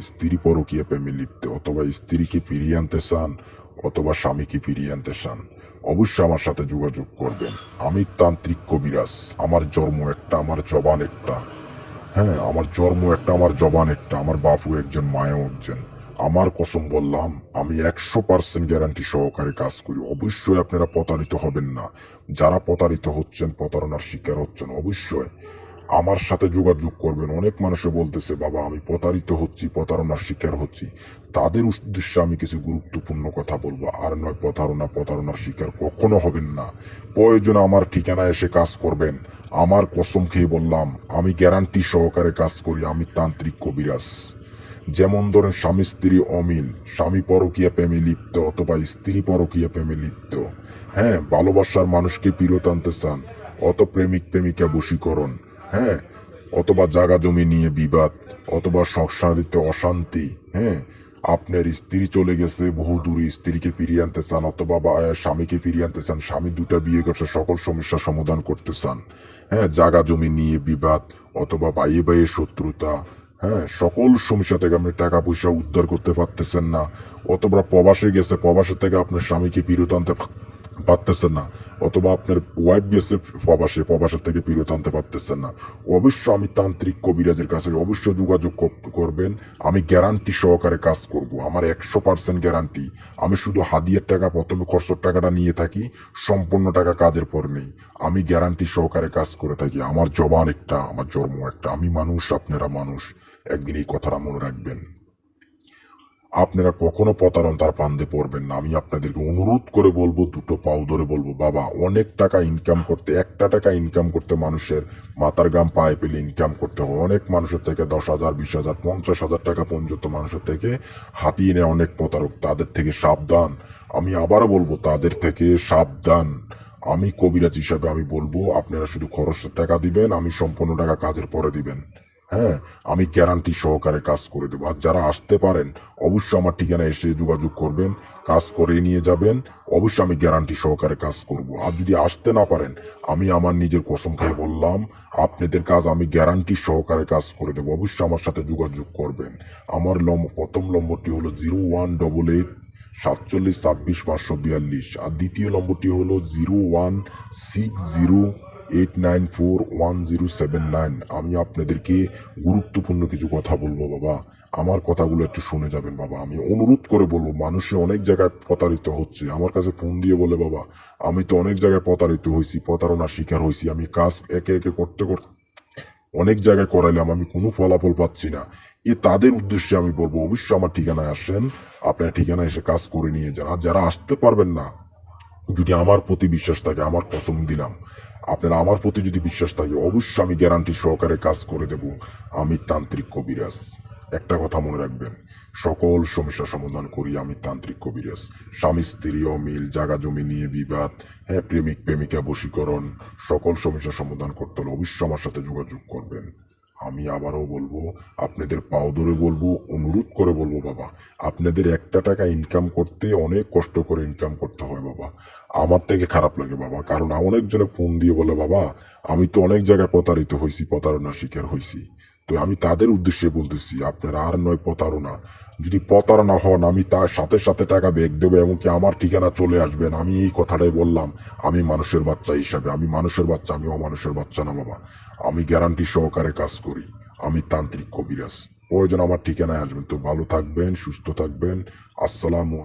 স্ত্রী পরকীয়া প্রেমে লিপ্ত, অথবা স্ত্রীকে ফিরিয়ে আনতে চান, অথবা স্বামীকে ফিরিয়ে আনতে চান, অবশ্যই আমার সাথে যোগাযোগ করবেন। আমি তান্ত্রিক কবিরাজ। আমার জন্ম একটা, আমার জবান একটা। হ্যাঁ, আমার জন্ম একটা, আমার জবান একটা। আমার বাপু একজন, মায়াও একজন। আমার কসম বললাম, আমি 100% গ্যারান্টি সহকারে কাজ করি। অবশ্যই আপনারা প্রতারিত হবেন না। যারা প্রতারিত হচ্ছেন, প্রতারণার শিকার হচ্ছেন, অবশ্যই আমার সাথে যোগাযোগ করবেন। অনেক মানুষে বলতেছে, বাবা আমি প্রতারিত হচ্ছি, প্রতারণার শিকার হচ্ছি। তাদের উদ্দেশ্যে আমি কিছু গুরুত্বপূর্ণ কথা বলবো। আর নয়, প্রতারণার শিকার কখনো হবেন না। প্রয়োজনে আমার ঠিকানায় এসে কাজ করবেন। আমার কসম খেয়ে বললাম, আমি গ্যারান্টি সহকারে কাজ করি। আমি তান্ত্রিক কবিরাজ। যেমন ধরেন, স্বামী স্ত্রী অমিল, স্বামী পরকীয়া প্রেমে লিপ্ত, অথবা স্ত্রী পরকীয়া প্রেমে লিপ্ত। হ্যাঁ, ভালোবাসার মানুষকে ফিরত আনতে চান, অত প্রেমিক প্রেমিকা বশীকরণ। হ্যাঁ, অথবা জাগা জমি নিয়ে বিবাদ, অথবা সংসারিতে অশান্তি। হ্যাঁ, আপনার স্ত্রী চলে গেছে বহু দূরে, স্ত্রীকে ফিরিয়ে আনতে চান, অথবা স্বামীকে ফিরিয়ে আনতে চান, স্বামী দুটা বিয়ে করছে, সকল সমস্যা সমাধান করতে চান। হ্যাঁ, জাগা জমি নিয়ে বিবাদ, অথবা বাইয়ে বাইয়ে শত্রুতা। হ্যাঁ, সকল সমস্যা থেকে আপনি টাকা পয়সা উদ্ধার করতে পারতেছেন না, অথবা প্রবাসে গেছে, প্রবাসের থেকে আপনার স্বামীকে ফিরত আনতে পারতেছেন না, অথবা আপনার ওয়াইফ গেছে প্রবাসে, প্রবাসের থেকে ফিরত আনতে পারতেছেন না। অবশ্য আমি তান্ত্রিক কবিরাজের কাছে অবশ্যই যোগাযোগ করবেন। আমি গ্যারান্টি সহকারে কাজ করব। আমার 100% গ্যারান্টি। আমি শুধু হাদিয়ার টাকা, প্রথমে খরচের টাকাটা নিয়ে থাকি, সম্পূর্ণ টাকা কাজের পর নেই। আমি গ্যারান্টি সহকারে কাজ করে থাকি। আমার জবান একটা, আমার জন্ম একটা। আমি মানুষ, আপনারা মানুষ। একদিন এই কথাটা মনে রাখবেন। আপনারা কখনো প্রতারণার ফাঁদে পড়বেন না। আমি আপনাদেরকে অনুরোধ করে বলবো, দুটো পাও ধরে বলবো, বাবা অনেক টাকা ইনকাম করতে, একটা টাকা ইনকাম করতে মানুষের মাথার গাম পায়ে পেলে ইনকাম করতে হবে। অনেক মানুষের থেকে 10,000, 20,000, 50,000 টাকা পর্যন্ত মানুষের থেকে হাতিয়ে নেয় অনেক প্রতারক। তাদের থেকে সাবধান। আমি আবারও বলবো, তাদের থেকে সাবধান। আমি কবিরাজ হিসাবে আমি বলবো, আপনারা শুধু খরচের টাকা দিবেন, আমি সম্পূর্ণ টাকা কাজের পরে দিবেন। হ্যাঁ, আমি গ্যারান্টি সহকারে কাজ করে দেবো। আর যারা আসতে পারেন, অবশ্যই আমার ঠিকানায় এসে যোগাযোগ করবেন, কাজ করে নিয়ে যাবেন। অবশ্যই আমি গ্যারান্টি সহকারে কাজ করব। আর যদি আসতে না পারেন, আমি আমার নিজের কসম খেয়ে বললাম, আপনাদের কাজ আমি গ্যারান্টি সহকারে কাজ করে দেবো। অবশ্যই আমার সাথে যোগাযোগ করবেন। আমার প্রথম নম্বরটি হলো 0188 47 26 542, আর দ্বিতীয় নম্বরটি হলো 016089411079। আমি আপনাদেরকে গুরুত্বপূর্ণ কিছু কথা বলবো, বাবা আমার কথাগুলো একটু শুনে যাবেন। বাবা আমি অনুরোধ করে বলবো, মানুষে অনেক জায়গায় প্রতারিত হচ্ছে। আমার কাছে ফোন দিয়ে বলে, বাবা আমি তো অনেক জায়গায় প্রতারিত হয়েছি, প্রতারণার শিকার হয়েছি। আমি কাজ একে একে করতে করতে অনেক জায়গায় করাইলাম, আমি কোনো ফলাফল পাচ্ছি না। তাদের উদ্দেশ্যে আমি বলবো, অবশ্যই আমার ঠিকানায় আসেন। আপনার ঠিকানায় এসে কাজ করে নিয়ে যান। আর যারা আসতে পারবেন না, যদি আমার প্রতি বিশ্বাস থাকে, আমার কসম দিলাম, আপনারা আমার প্রতি যদি বিশ্বাস থাকে, অবশ্যই আমি গ্যারান্টি সহকারে কাজ করে দেব। আমি তান্ত্রিক কবিরাজ। একটা কথা মনে রাখবেন, সকল সমস্যা সমাধান করি আমি তান্ত্রিক কবিরাজ। স্বামী স্ত্রী অমিল, জাগা জমি নিয়ে বিবাদ, হ্যাঁ প্রেমিক প্রেমিকা বশীকরণ, সকল সমস্যা সমাধান করতে হলে অবশ্যই আমার সাথে যোগাযোগ করবেন। আমি আবারও বলবো, আপনাদের পাও ধরে বলবো, অনুরোধ করে বলবো, বাবা আপনাদের একটা টাকা ইনকাম করতে অনেক কষ্ট করে ইনকাম করতে হয় বাবা। আমার থেকে খারাপ লাগে বাবা, কারণ অনেকজনে ফোন দিয়ে বলে, বাবা আমি তো অনেক জায়গায় প্রতারিত হয়েছি, প্রতারণার শিকার হয়েছি। তো আমি তাদের উদ্দেশ্যে বলতেছি, আপনারা আর নয় প্রতারণা। যদি প্রতারণা হন, আমি তার সাথে সাথে টাকা ব্যাক দেবো, এমনকি আমার ঠিকানা চলে আসবেন। আমি এই কথাটাই বললাম। আমি মানুষের বাচ্চা হিসাবে, আমি মানুষের বাচ্চা, আমি অমানুষের বাচ্চা না বাবা। আমি গ্যারান্টি সহকারে কাজ করি। আমি তান্ত্রিক কবিরাজ। প্রয়োজন আমার ঠিকানায় আসবেন। তো ভালো থাকবেন, সুস্থ থাকবেন। আসসালামু